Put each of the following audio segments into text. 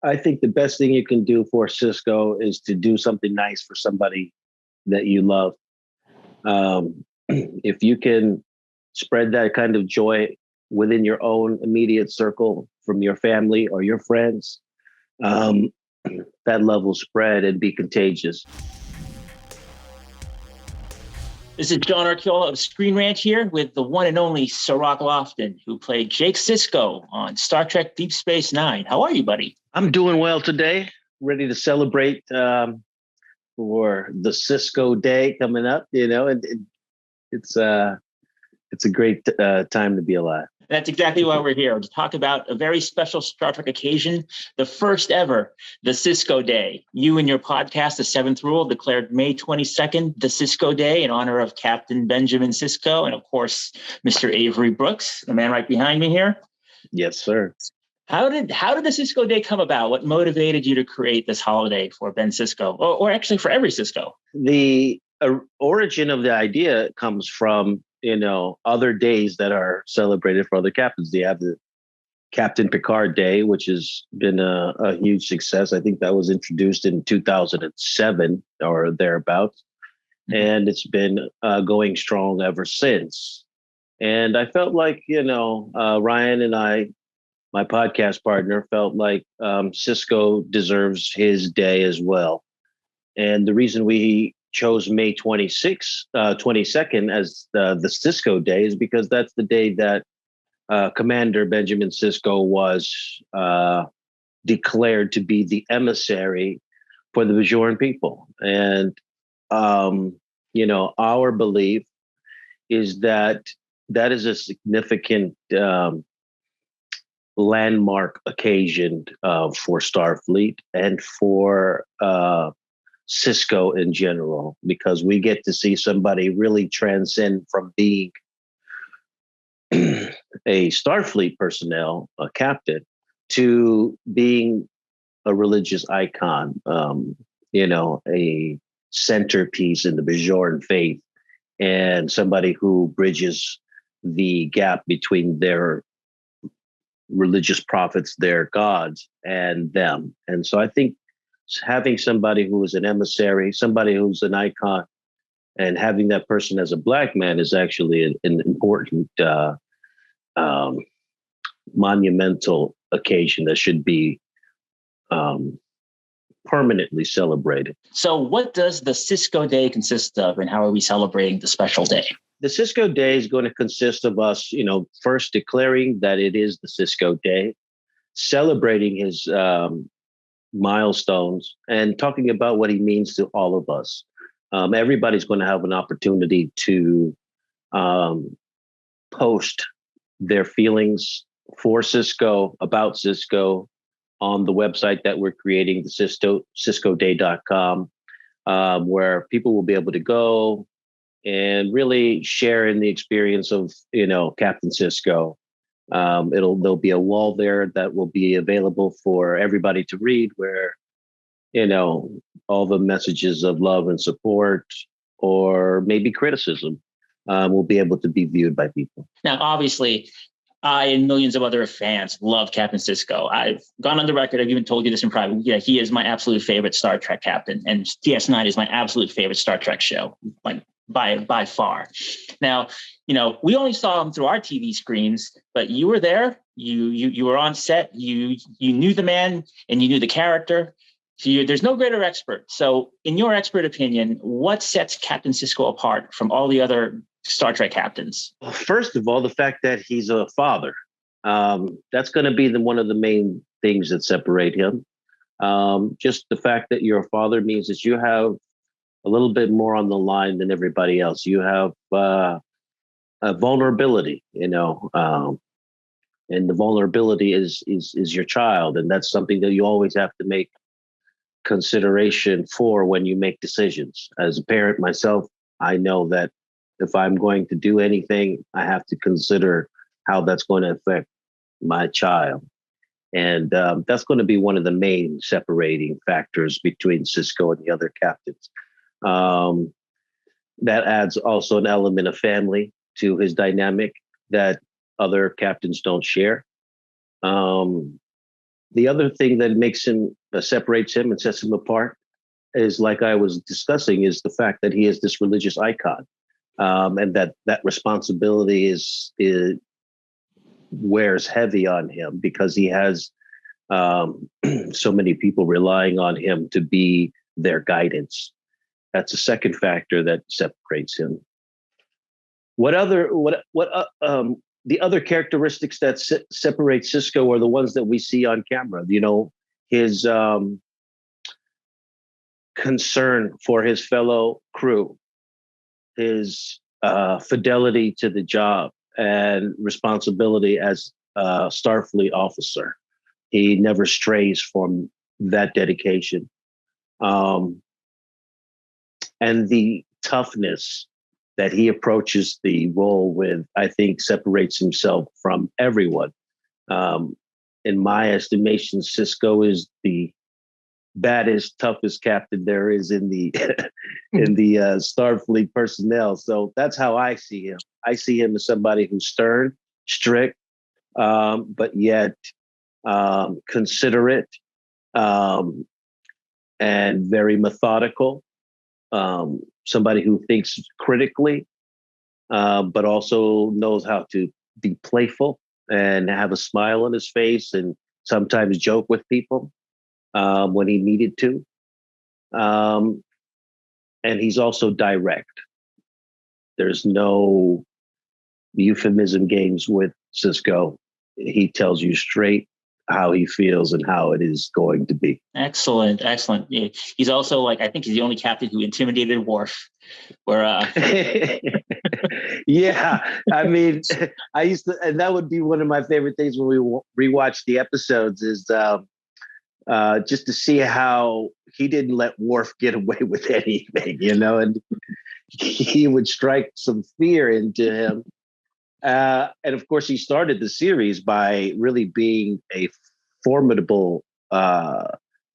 I think the best thing you can do for Cisco is to do something nice for somebody that you love. If you can spread that kind of joy within your own immediate circle from your family or your friends, um, that love will spread and be contagious. This is John Archiola of Screen Rant here with the one and only Cirroc Lofton, who played Jake Sisko on Star Trek Deep Space Nine. How are you, buddy? I'm doing well today. Ready to celebrate for the Cisco Day coming up. You know, it's a great time to be alive. That's exactly why we're here, to talk about a very special Star Trek occasion, the first ever, the Cisco Day. You and your podcast, The Seventh Rule, declared May 22nd, the Cisco Day, in honor of Captain Benjamin Sisko and, of course, Mr. Avery Brooks, the man right behind me here. Yes, sir. How did the Cisco Day come about? What motivated you to create this holiday for Ben Sisko, or actually for every Cisco? The origin of the idea comes from, other days that are celebrated for other captains. They have the Captain Picard Day, which has been a huge success. I think that was introduced in 2007 or thereabouts. Mm-hmm. And it's been going strong ever since. And I felt like, Ryan and I, my podcast partner, felt like Cisco deserves his day as well. And the reason we chose May 22nd as the Cisco Day is because that's the day that Commander Benjamin Sisko was declared to be the emissary for the Bajoran people. And, our belief is that is a significant landmark occasion for Starfleet and for Cisco in general, because we get to see somebody really transcend from being a Starfleet personnel, a captain, to being a religious icon, a centerpiece in the Bajoran faith, and somebody who bridges the gap between their religious prophets, their gods, and them. And so I think having somebody who is an emissary, somebody who's an icon, and having that person as a Black man is actually an important monumental occasion that should be permanently celebrated. So what does the Cisco Day consist of, and how are we celebrating the special day? The Cisco Day is going to consist of us, first declaring that it is the Cisco Day, celebrating his milestones, and talking about what he means to all of us. Everybody's going to have an opportunity to post their feelings for Cisco, about Cisco, on the website that we're creating, the ciscoday.com, where people will be able to go and really share in the experience of, Captain Cisco. There'll be a wall there that will be available for everybody to read, where, all the messages of love and support, or maybe criticism, will be able to be viewed by people. Now, obviously, I and millions of other fans love Captain Cisco. I've gone on the record. I've even told you this in private. Yeah, he is my absolute favorite Star Trek captain, and DS9 is my absolute favorite Star Trek show, like by far. Now, we only saw him through our TV screens, but you were there. You were on set. You knew the man and you knew the character. So there's no greater expert. So, in your expert opinion, what sets Captain Cisco apart from all the other Star Trek captains? Well, first of all, the fact that he's a father. That's going to be one of the main things that separate him. Just the fact that you're a father means that you have a little bit more on the line than everybody else. You have a vulnerability, and the vulnerability is your child, and that's something that you always have to make consideration for when you make decisions. As a parent myself, I know that if I'm going to do anything, I have to consider how that's going to affect my child. And that's going to be one of the main separating factors between Cisco and the other captains. That adds also an element of family to his dynamic that other captains don't share. The other thing that makes him separates him and sets him apart is, like I was discussing, is the fact that he is this religious icon, and that responsibility is wears heavy on him because he has so many people relying on him to be their guidance. That's a second factor that separates him. The other characteristics that separate Cisco are the ones that we see on camera. You know, his concern for his fellow crew, his fidelity to the job, and responsibility as a Starfleet officer. He never strays from that dedication. And the toughness that he approaches the role with, I think, separates himself from everyone. In my estimation, Cisco is the baddest, toughest captain there is in the Starfleet personnel. So that's how I see him. I see him as somebody who's stern, strict, but yet considerate, and very methodical. Somebody who thinks critically, but also knows how to be playful and have a smile on his face and sometimes joke with people when he needed to. And he's also direct. There's no euphemism games with Cisco. He tells you straight how he feels and how it is going to be. Excellent. Yeah. He's also, like, I think he's the only captain who intimidated Worf. Yeah, I mean, I used to, and that would be one of my favorite things when we rewatch the episodes is just to see how he didn't let Worf get away with anything, you know, and he would strike some fear into him. And of course, he started the series by really being a formidable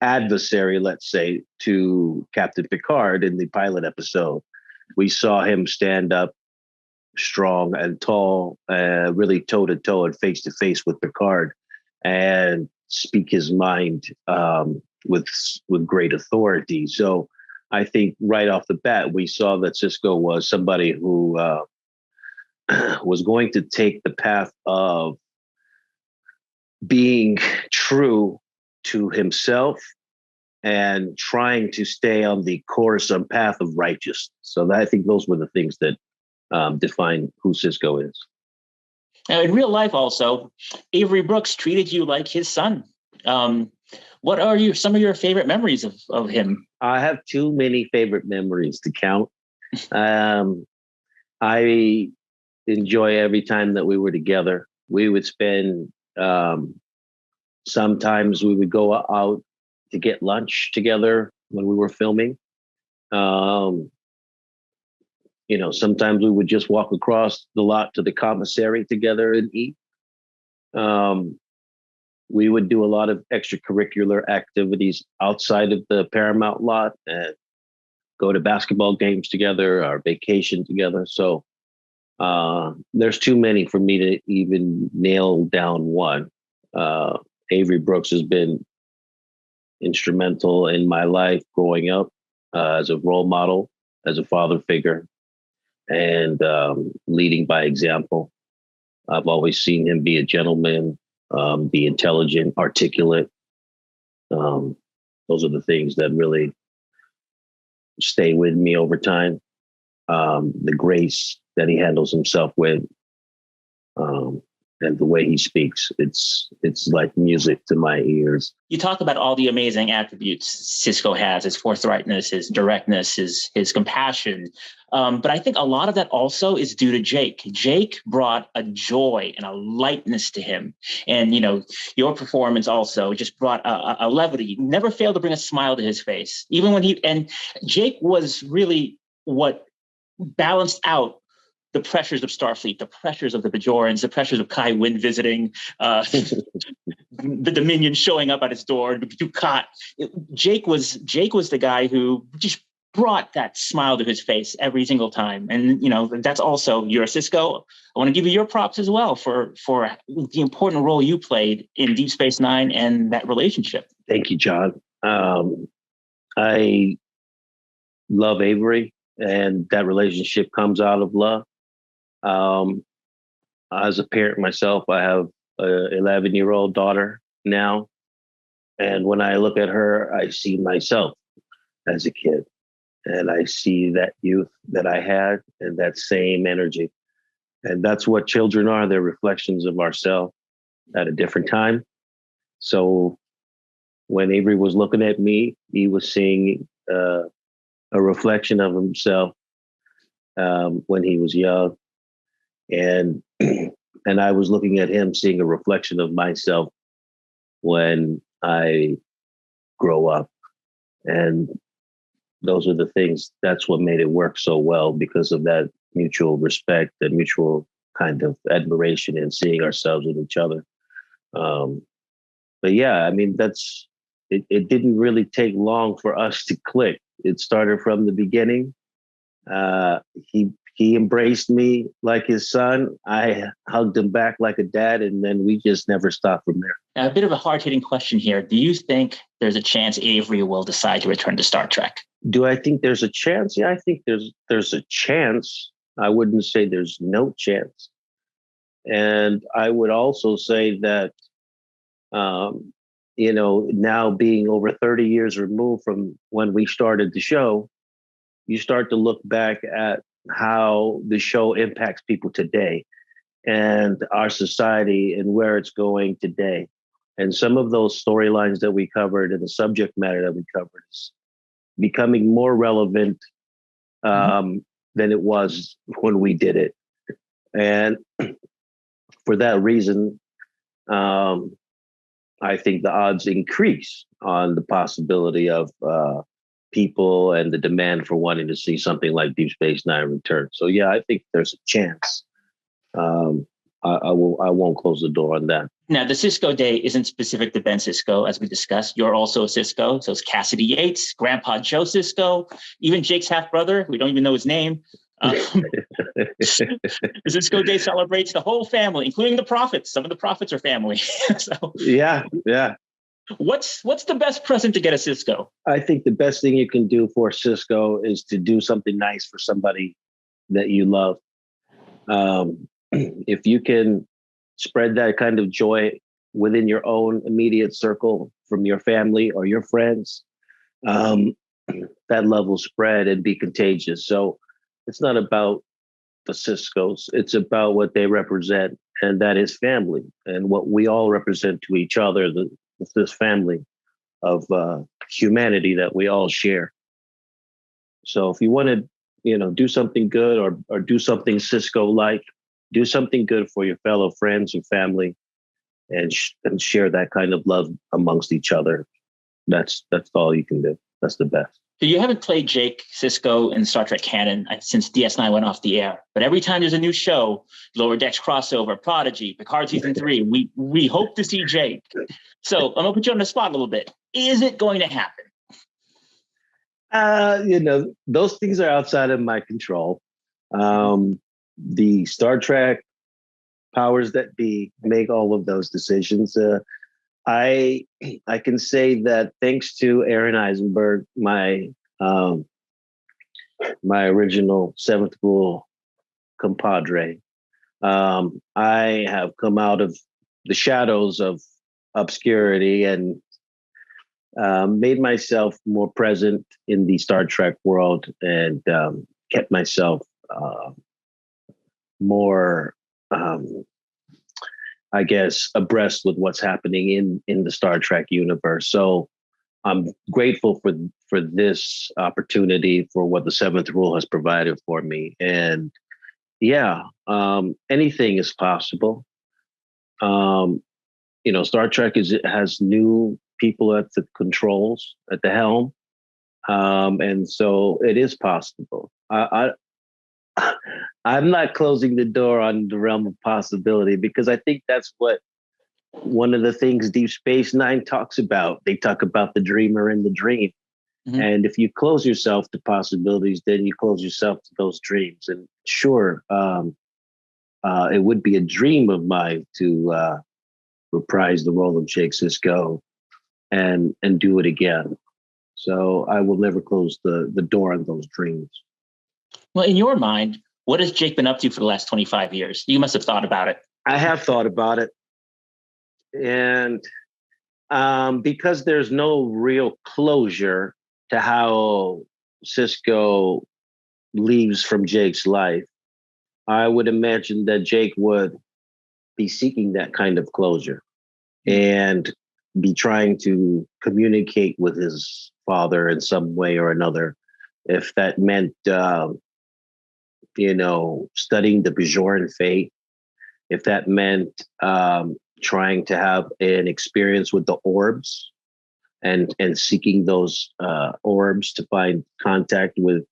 adversary, let's say, to Captain Picard in the pilot episode. We saw him stand up strong and tall, really toe to toe and face to face with Picard, and speak his mind with great authority. So I think right off the bat, we saw that Cisco was somebody who was going to take the path of being true to himself and trying to stay on the course and path of righteousness. So I think those were the things that define who Cisco is. Now, in real life, also, Avery Brooks treated you like his son. What are some of your favorite memories of him? I have too many favorite memories to count. I enjoy every time that we were together. We would spend, sometimes we would go out to get lunch together when we were filming. You know, sometimes we would just walk across the lot to the commissary together and eat. We would do a lot of extracurricular activities outside of the Paramount lot and go to basketball games together or vacation together. So there's too many for me to even nail down one. Avery Brooks has been instrumental in my life growing up as a role model, as a father figure, and leading by example. I've always seen him be a gentleman, be intelligent, articulate. Those are the things that really stay with me over time. The grace that he handles himself with, and the way he speaks, it's like music to my ears. You talk about all the amazing attributes Cisco has: his forthrightness, his directness, his compassion. But I think a lot of that also is due to Jake. Jake brought a joy and a lightness to him. And, you know, your performance also just brought a levity. You never failed to bring a smile to his face. Even when Jake was really what balanced out the pressures of Starfleet, the pressures of the Bajorans, the pressures of Kai Wynn visiting, the Dominion showing up at his door, Dukat. Jake was the guy who just brought that smile to his face every single time. And, that's also, you're a Cisco. I want to give you your props as well for the important role you played in Deep Space Nine and that relationship. Thank you, John. I love Avery, and that relationship comes out of love. As a parent myself, I have an 11-year-old daughter now. And when I look at her, I see myself as a kid. And I see that youth that I had and that same energy. And that's what children are. They're reflections of ourselves at a different time. So when Avery was looking at me, he was seeing a reflection of himself when he was young. And I was looking at him, seeing a reflection of myself when I grow up. And those are the things, that's what made it work so well, because of that mutual respect, that mutual kind of admiration and seeing ourselves in each other. But yeah, I mean, it didn't really take long for us to click. It started from the beginning. He embraced me like his son. I hugged him back like a dad, and then we just never stopped from there. Now, a bit of a hard-hitting question here. Do you think there's a chance Avery will decide to return to Star Trek? Do I think there's a chance? Yeah, I think there's a chance. I wouldn't say there's no chance. And I would also say that, now being over 30 years removed from when we started the show, you start to look back at how the show impacts people today and our society and where it's going today. And some of those storylines that we covered and the subject matter that we covered is becoming more relevant than it was when we did it. And for that reason, I think the odds increase on the possibility of people and the demand for wanting to see something like Deep Space Nine return. So yeah, I think there's a chance. I won't close the door on that. Now, the Cisco Day isn't specific to Ben Sisko, as we discussed. You're also a Cisco. So it's Cassidy Yates, Grandpa Joe Sisko, even Jake's half brother. We don't even know his name. The Cisco Day celebrates the whole family, including the prophets. Some of the prophets are family. So yeah. What's the best present to get a Cisco? I think the best thing you can do for Cisco is to do something nice for somebody that you love. If you can spread that kind of joy within your own immediate circle from your family or your friends, that love will spread and be contagious. So it's not about the Ciscos. It's about what they represent, and that is family and what we all represent to each other, this family of humanity that we all share. So if you want to, do something good or do something Cisco-like, do something good for your fellow friends and family, and share that kind of love amongst each other. That's all you can do. That's the best. So you haven't played Jake Sisko in Star Trek canon since DS9 went off the air. But every time there's a new show, Lower Decks crossover, Prodigy, Picard season 3, we hope to see Jake. So I'm gonna put you on the spot a little bit. Is it going to happen? Those things are outside of my control. The Star Trek powers that be make all of those decisions. I can say that thanks to Aron Eisenberg, my original Seventh Rule compadre, I have come out of the shadows of obscurity and made myself more present in the Star Trek world and kept myself more, I guess, abreast with what's happening in the Star Trek universe. So I'm grateful for this opportunity, for what the Seventh Rule has provided for me. And yeah, anything is possible. Star Trek has new people at the controls, at the helm. And so it is possible. I'm not closing the door on the realm of possibility, because I think that's what one of the things Deep Space Nine talks about. They talk about the dreamer and the dream. Mm-hmm. And if you close yourself to possibilities, then you close yourself to those dreams. And sure, it would be a dream of mine to reprise the role of Jake Sisko and do it again. So I will never close the door on those dreams. Well, in your mind, what has Jake been up to for the last 25 years? You must have thought about it. I have thought about it. And because there's no real closure to how Cisco leaves from Jake's life, I would imagine that Jake would be seeking that kind of closure and be trying to communicate with his father in some way or another. If that meant, studying the Bajoran faith, if that meant trying to have an experience with the orbs and seeking those orbs to find contact with,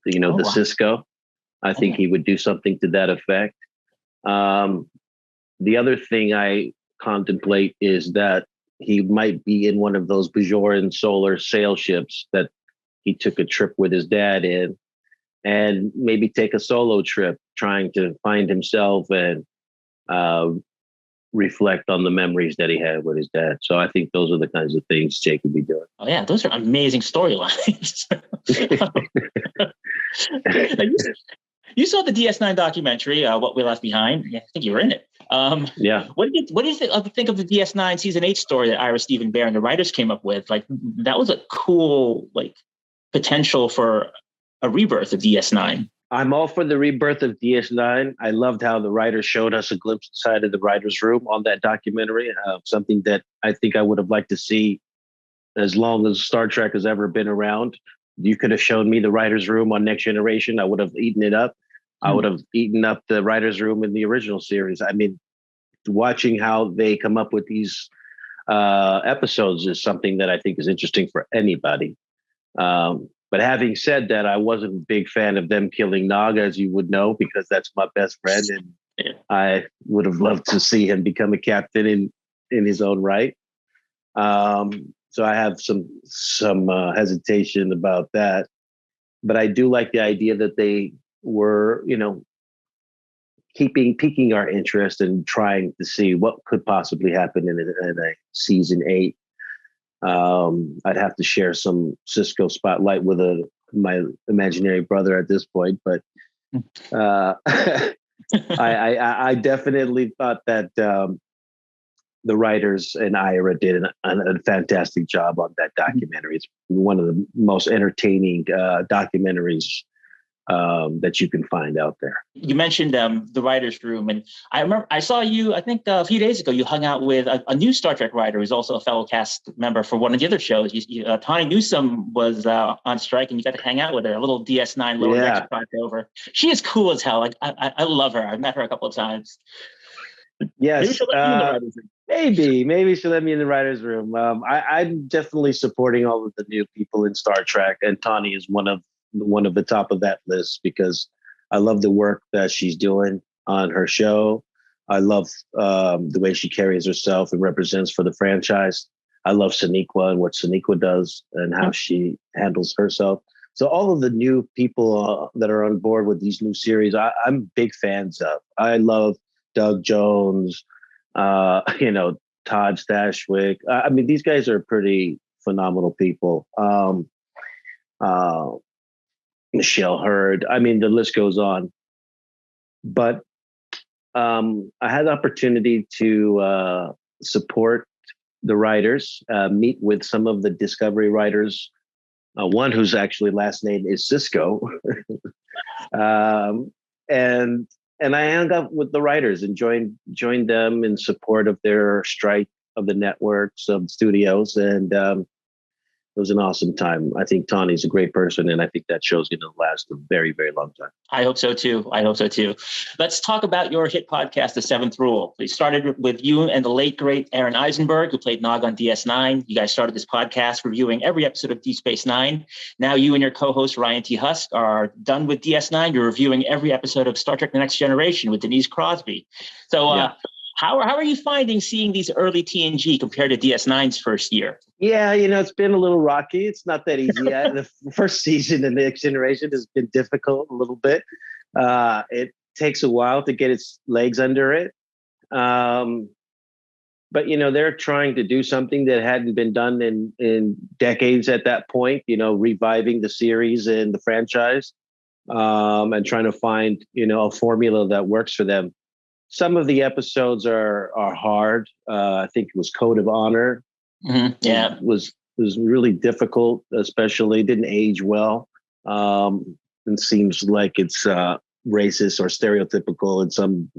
the Cisco, I think he would do something to that effect. The other thing I contemplate is that he might be in one of those Bajoran solar sail ships that he took a trip with his dad in, and maybe take a solo trip trying to find himself and reflect on the memories that he had with his dad. So I think those are the kinds of things Jake would be doing. Oh yeah, those are amazing storylines. You saw the DS9 documentary, What We Left Behind. Yeah, I think you were in it. Yeah. What do you think of the DS9 season 8 story that Ira Stephen Bear and the writers came up with? Like, that was a cool potential for a rebirth of DS9. I'm all for the rebirth of DS9. I loved how the writers showed us a glimpse inside of the writer's room on that documentary. Something that I think I would have liked to see as long as Star Trek has ever been around. You could have shown me the writer's room on Next Generation. I would have eaten it up. I would have eaten up the writer's room in the original series. I mean, watching how they come up with these episodes is something that I think is interesting for anybody. But having said that, I wasn't a big fan of them killing Nog, as you would know, because that's my best friend. And I would have loved to see him become a captain in his own right. So I have some hesitation about that. But I do like the idea that they were, piquing our interest and trying to see what could possibly happen in a season 8. I'd have to share some Cisco spotlight with my imaginary brother at this point, but I definitely thought that the writers and Ira did a fantastic job on that documentary. It's one of the most entertaining documentaries that you can find out there. You mentioned the writer's room, and I remember I saw you, I think a few days ago, you hung out with a new Star Trek writer who's also a fellow cast member for one of the other shows. Tawny Newsome was on strike, and you got to hang out with her, a little DS9 Lower Decks crossover. She is cool as hell. I love her. I've met her a couple of times. Yes. Maybe she'll let you in the writer's room. Maybe she'll let me in the writer's room. I'm definitely supporting all of the new people in Star Trek, and Tawny is one of the top of that list because I love the work that she's doing on her show. I love the way she carries herself and represents for the franchise. I love Sonequa and what Sonequa does and how she handles herself. So all of the new people that are on board with these new series, I'm big fans of. I love Doug Jones, Todd Stashwick. I mean, these guys are pretty phenomenal people. Michelle Hurd. I mean, the list goes on. But I had the opportunity to support the writers, meet with some of the Discovery writers. One whose actually last name is Cisco, and I hung out with the writers and joined them in support of their strike of the networks of studios, and it was an awesome time. I think Tawny's a great person, and I think that show's going to last a very, very long time. I hope so too. Let's talk about your hit podcast, The Seventh Rule. We started with you and the late, great Aron Eisenberg, who played Nog on DS9. You guys started this podcast reviewing every episode of Deep Space Nine. Now you and your co-host, Ryan T. Husk, are done with DS9. You're reviewing every episode of Star Trek The Next Generation with Denise Crosby. So How are you finding seeing these early TNG compared to DS9's first year? Yeah, it's been a little rocky. It's not that easy. The first season in the Next Generation has been difficult a little bit. It takes a while to get its legs under it. But they're trying to do something that hadn't been done in decades at that point. Reviving the series and the franchise, and trying to find a formula that works for them. Some of the episodes are hard. I think it was Code of Honor. Mm-hmm. Yeah, was really difficult, especially didn't age well. And seems like it's racist or stereotypical in some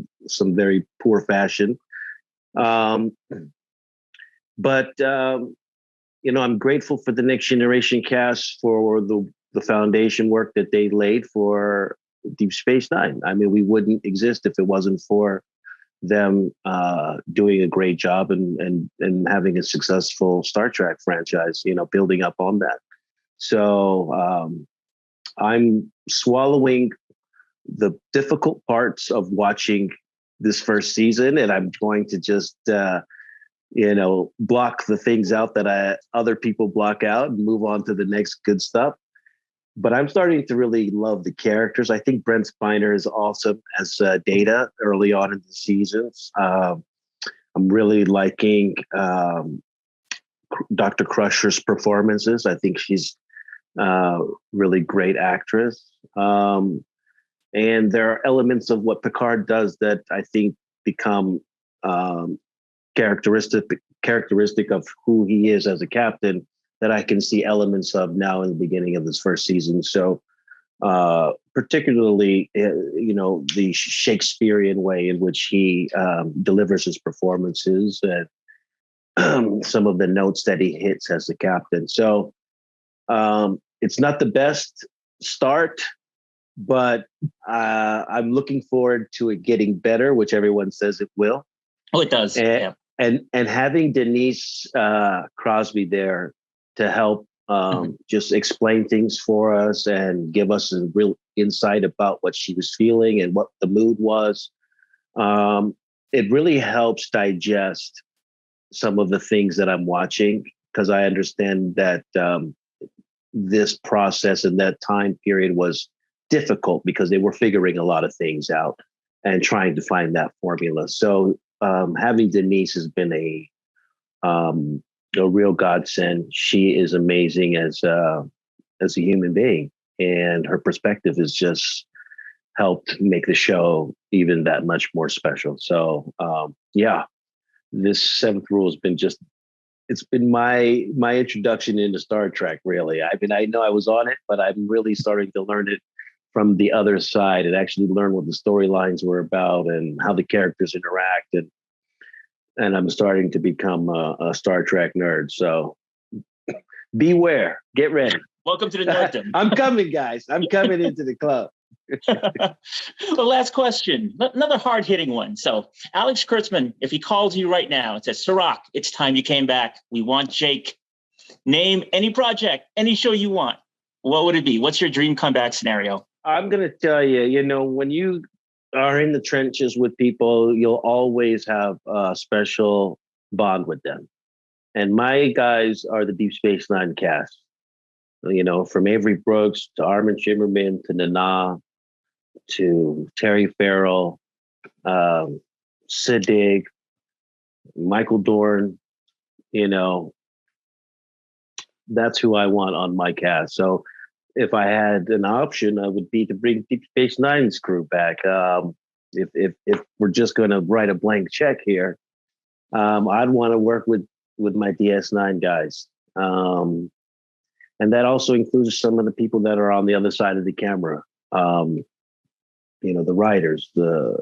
very poor fashion. But I'm grateful for the Next Generation cast for the foundation work that they laid for Deep Space Nine. I mean, we wouldn't exist if it wasn't for them doing a great job and having a successful Star Trek franchise, building up on that. So I'm swallowing the difficult parts of watching this first season, and I'm going to just block the things out that other people block out and move on to the next good stuff. But I'm starting to really love the characters. I think Brent Spiner is awesome as Data early on in the seasons. I'm really liking Dr. Crusher's performances. I think she's really great actress. And there are elements of what Picard does that I think become characteristic of who he is as a captain, that I can see elements of now in the beginning of this first season. So particularly, the Shakespearean way in which he delivers his performances and some of the notes that he hits as the captain. So it's not the best start, but I'm looking forward to it getting better, which everyone says it will. Oh, it does. And having Denise Crosby there to help just explain things for us and give us a real insight about what she was feeling and what the mood was. It really helps digest some of the things that I'm watching, because I understand that this process and that time period was difficult because they were figuring a lot of things out and trying to find that formula. So having Denise has been a real godsend. She is amazing as a human being, and her perspective has just helped make the show even that much more special. So this Seventh Rule has been it's been my introduction into Star Trek, really. I mean, I know I was on it, but I'm really starting to learn it from the other side and actually learn what the storylines were about and how the characters interact. And I'm starting to become a Star Trek nerd. So beware, get ready. Welcome to the nerddom. I'm coming, guys. I'm coming into the club. The last question, another hard-hitting one. So Alex Kurtzman, if he calls you right now and says, Cirroc, it's time you came back. We want Jake. Name any project, any show you want. What would it be? What's your dream comeback scenario? I'm going to tell you, when you are in the trenches with people, you'll always have a special bond with them. And my guys are the Deep Space Nine cast. From Avery Brooks to Armin Shimmerman to Nana to Terry Farrell, Siddig, Michael Dorn, that's who I want on my cast. So if I had an option, I would be to bring Deep Space Nine's crew back. If we're just going to write a blank check here, I'd want to work with my DS9 guys. And that also includes some of the people that are on the other side of the camera. The writers, the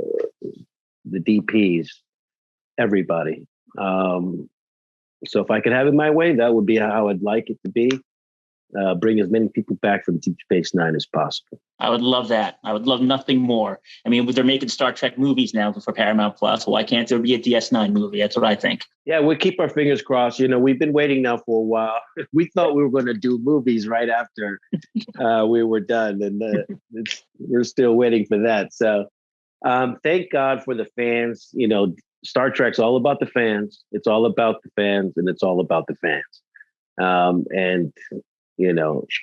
DPs, everybody. So if I could have it my way, that would be how I'd like it to be. Bring as many people back from Deep Space Nine as possible. I would love that. I would love nothing more. I mean, they're making Star Trek movies now for Paramount Plus. Why can't there be a DS9 movie? That's what I think. Yeah, we'll keep our fingers crossed. We've been waiting now for a while. We thought we were going to do movies right after we were done, and we're still waiting for that. So thank God for the fans. Star Trek's all about the fans. It's all about the fans, and it's all about the fans. And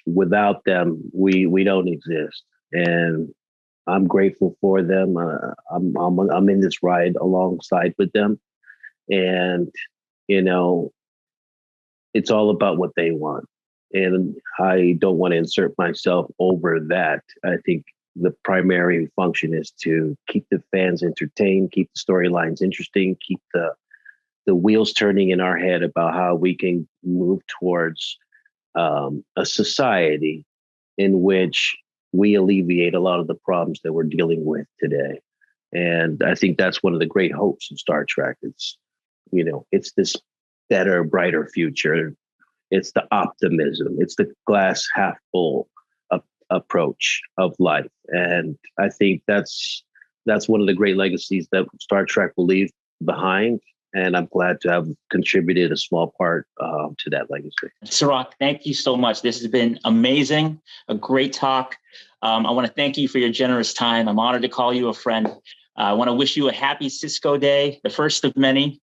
without them, we don't exist. And I'm grateful for them. I'm in this ride alongside with them, and it's all about what they want. And I don't want to insert myself over that. I think the primary function is to keep the fans entertained, keep the storylines interesting, keep the wheels turning in our head about how we can move towards a society in which we alleviate a lot of the problems that we're dealing with today. And I think that's one of the great hopes of Star Trek. It's this better, brighter future. It's the optimism. It's the glass half full approach of life. And I think that's one of the great legacies that Star Trek will leave behind. And I'm glad to have contributed a small part to that legacy. Cirroc, thank you so much. This has been amazing, a great talk. I want to thank you for your generous time. I'm honored to call you a friend. I want to wish you a happy Cisco Day, the first of many.